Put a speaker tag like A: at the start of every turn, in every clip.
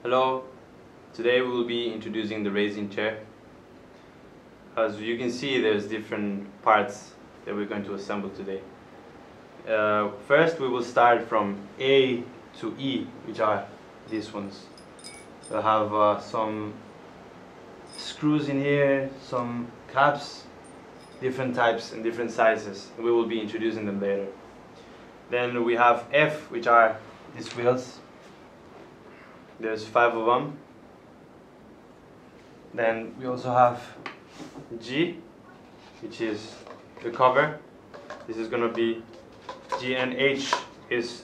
A: Hello, today we will be introducing the raising chair. As you can see, there's different parts that we're going to assemble today. First we will start from A to E, which are these ones. We'll have some screws in here, some caps, different types and different sizes. We will be introducing them later. Then we have F, which are these wheels. There's 5 of them. Then we also have G, which is the cover. This is going to be G, and H is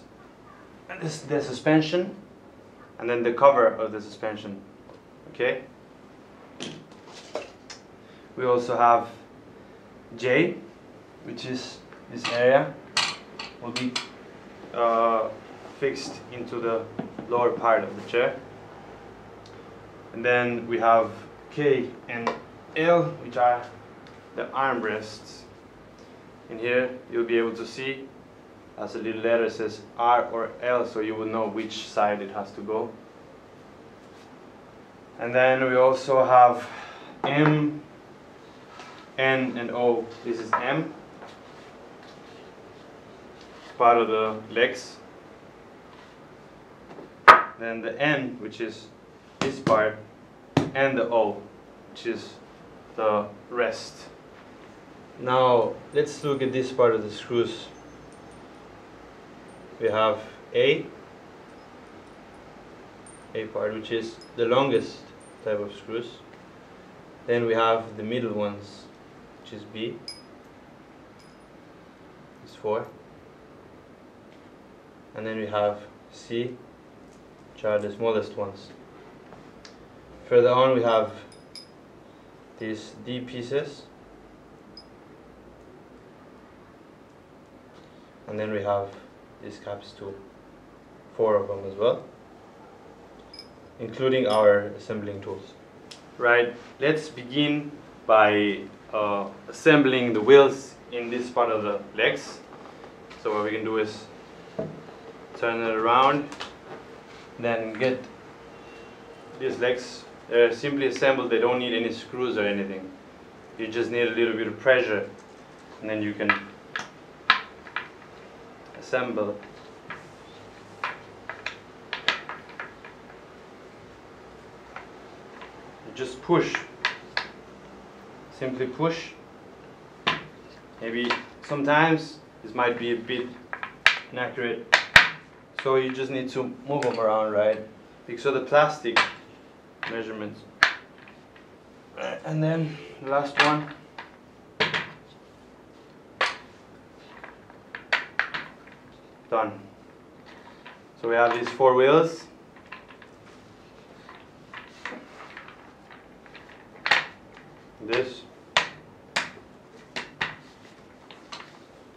A: the suspension, and then the cover of the suspension. Okay. We also have J, which is this area will be fixed into the lower part of the chair. And then we have K and L, which are the armrests. In here you'll be able to see as a little letter says R or L, so you will know which side it has to go. And then we also have M, N and O. This is M, part of the legs. Then the N, which is this part, and the O, which is the rest. Now let's look at this part of the screws. We have A part, which is the longest type of screws. Then we have the middle ones, which is B. It's 4. And then we have C, which are the smallest ones. Further on we have these D pieces, and then we have these caps too, 4 of them as well, including our assembling tools. Right, let's begin by assembling the wheels in this part of the legs. So what we can do is turn it around, then get these legs. They're simply assembled. They don't need any screws or anything. You just need a little bit of pressure, and then you can assemble. You just push. Simply push. Maybe sometimes this might be a bit inaccurate, so you just need to move them around, right? Because of the plastic measurements. And then the last one. Done. So we have these 4 wheels. This.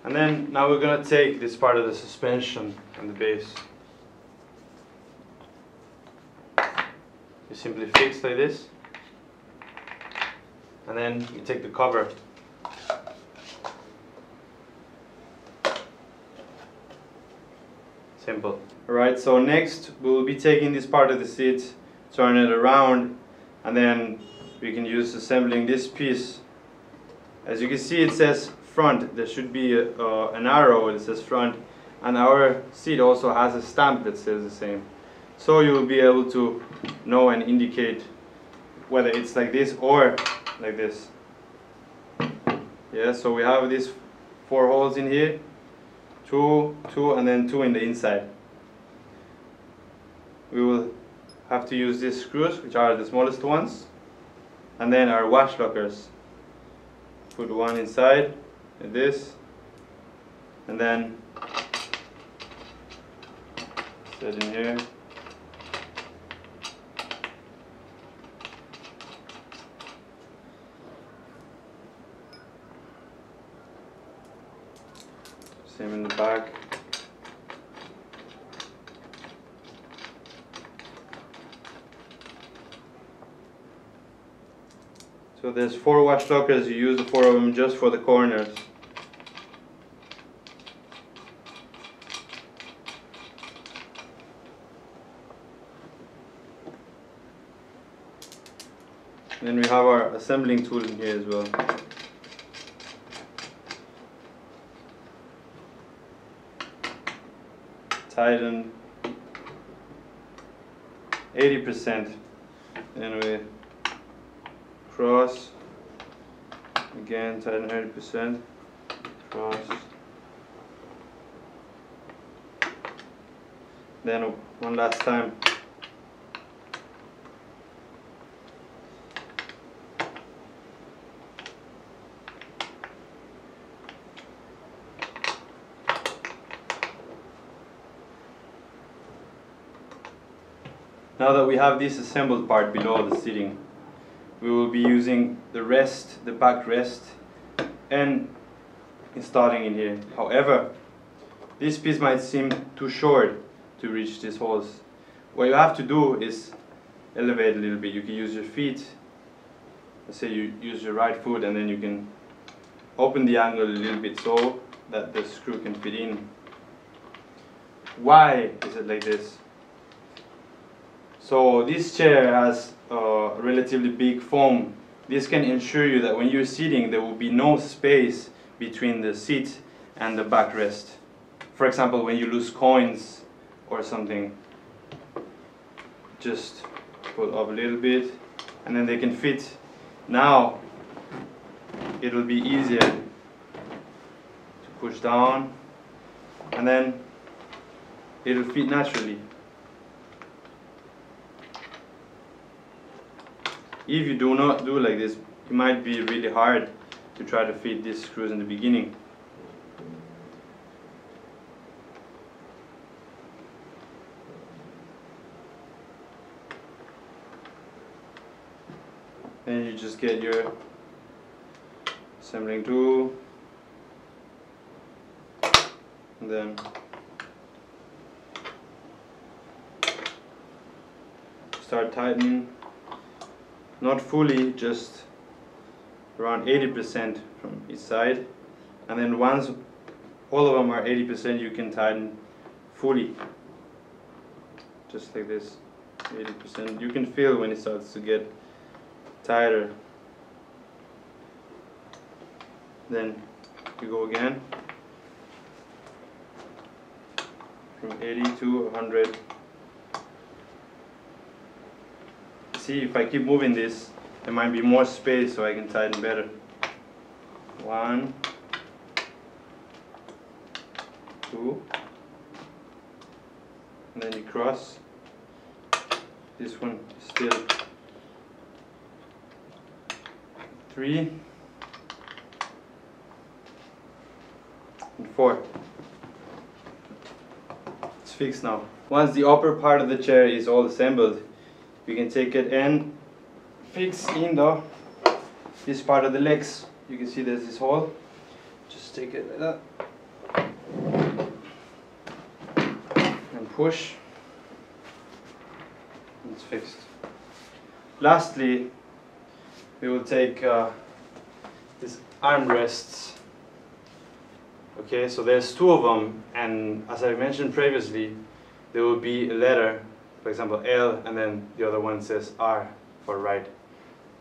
A: And then now we're going to take this part of the suspension and the base. You simply fix like this, and then you take the cover. Simple. Alright, so next we will be taking this part of the seat, turn it around, and then we can use assembling this piece. As you can see, it says front. There should be an arrow that says front, and our seat also has a stamp that says the same. So you will be able to know and indicate whether it's like this or like this. Yeah, so we have these 4 holes in here, 2, and then 2 in the inside. We will have to use these screws, which are the smallest ones, and then our wash lockers. Put one inside, like this, and then set in here. Same in the back. So there's 4 wash lockers. You use the 4 of them just for the corners. Then we have our assembling tool in here as well. Tighten 80%. Then we cross. Again, tighten 80%. Cross. Then one last time. Now that we have this assembled part below the seating, we will be using the rest, the back rest, and installing in here. However, this piece might seem too short to reach these holes. What you have to do is elevate a little bit. You can use your feet. Let's say you use your right foot, and then you can open the angle a little bit so that the screw can fit in. Why is it like this? So this chair has a relatively big foam. This can ensure you that when you're sitting, there will be no space between the seat and the backrest. For example, when you lose coins or something, just pull up a little bit and then they can fit. Now it'll be easier to push down and then it'll fit naturally. If you do not do like this, it might be really hard to try to fit these screws in the beginning. Then you just get your assembling tool and then start tightening. Not fully, just around 80% from each side, and then once all of them are 80%, you can tighten fully, just like this. 80%. You can feel when it starts to get tighter. Then you go again from 80 to 100. See, if I keep moving this, there might be more space so I can tighten better. 1, 2, and then you cross. This one is still 3 and 4. It's fixed now. Once the upper part of the chair is all assembled, we can take it and fix in this part of the legs. You can see there's this hole. Just take it like that and push. It's fixed. Lastly, we will take these armrests. Okay, so there's 2 of them, and as I mentioned previously, there will be a letter. For example, L, and then the other one says R for right.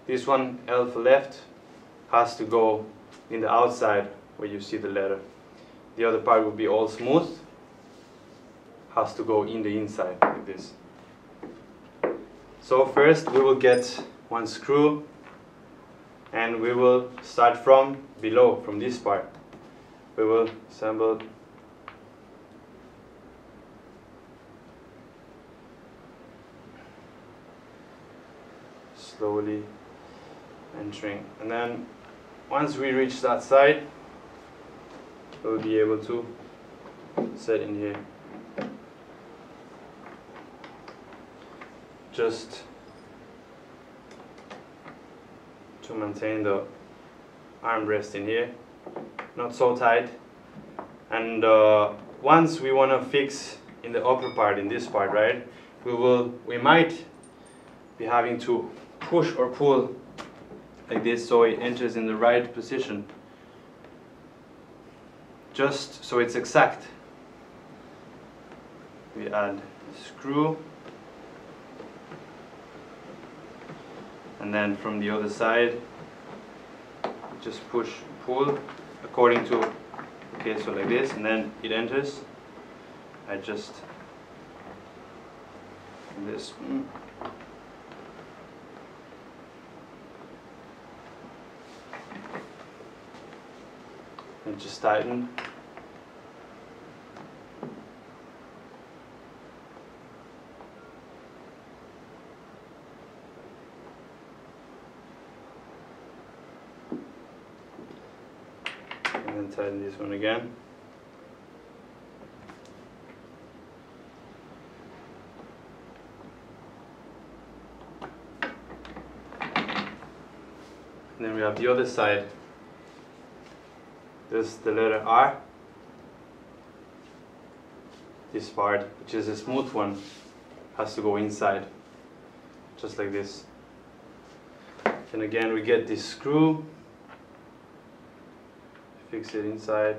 A: This one, L for left, has to go in the outside where you see the letter. The other part will be all smooth, has to go in the inside like this. So first we will get one screw and we will start from below, from this part. We will assemble slowly entering, and then once we reach that side, we'll be able to set in here. Just to maintain the armrest in here, not so tight. And once we want to fix in the upper part, in this part, right, we might be having to push or pull like this so it enters in the right position, just so it's exact. We add a screw and then from the other side just push, pull according to, okay, so like this, and then it enters. I just this and just tighten. And then tighten this one again. And then we have the other side. There's the letter R. This part, which is a smooth one, has to go inside, just like this. And again, we get this screw, fix it inside.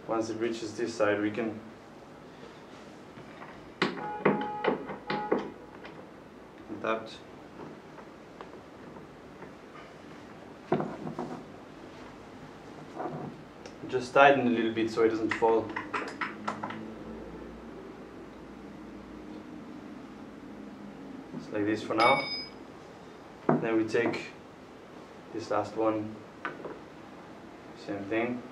A: Once it reaches this side, we can adapt. Just tighten a little bit so it doesn't fall. It's like this for now. Then we take this last one, same thing.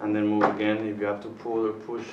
A: And then move again if you have to pull or push.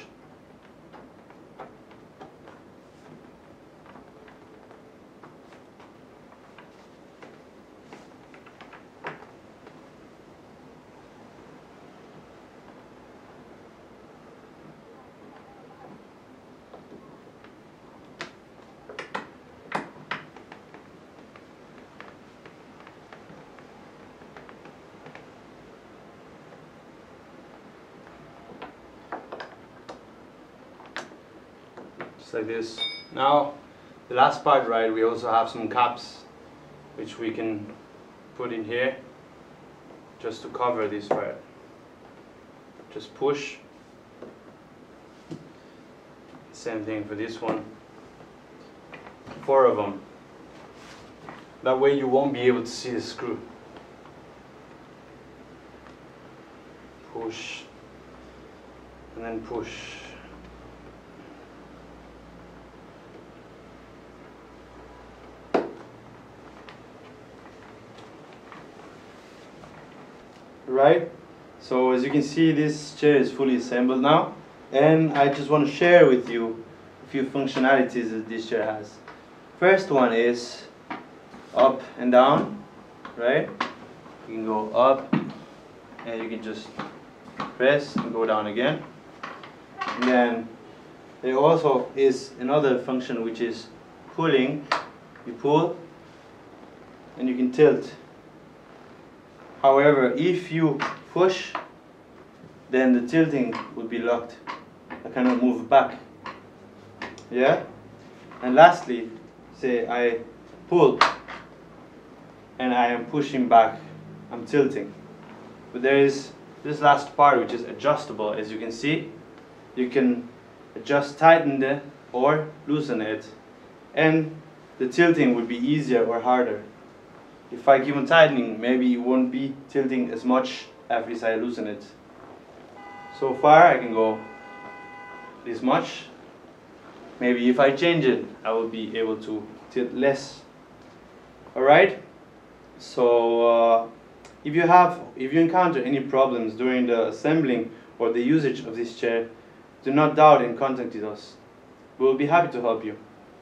A: Like this. Now the last part, right, we also have some caps which we can put in here just to cover this part. Just push. Same thing for this one. 4 of them. That way you won't be able to see the screw. Push and then push. Right, so as you can see, this chair is fully assembled now, and I just want to share with you a few functionalities that this chair has. First one is up and down, right? You can go up and you can just press and go down again. And then there also is another function which is pulling. You pull and you can tilt. However, if you push, then the tilting will be locked. I cannot move back. Yeah? And lastly, say I pull and I am pushing back, I'm tilting. But there is this last part which is adjustable. As you can see, you can adjust, tighten it or loosen it, and the tilting would be easier or harder. If I keep on tightening, maybe it won't be tilting as much as I loosen it. So far I can go this much. Maybe if I change it, I will be able to tilt less. Alright? So if you encounter any problems during the assembling or the usage of this chair, do not doubt in contacting us. We will be happy to help you.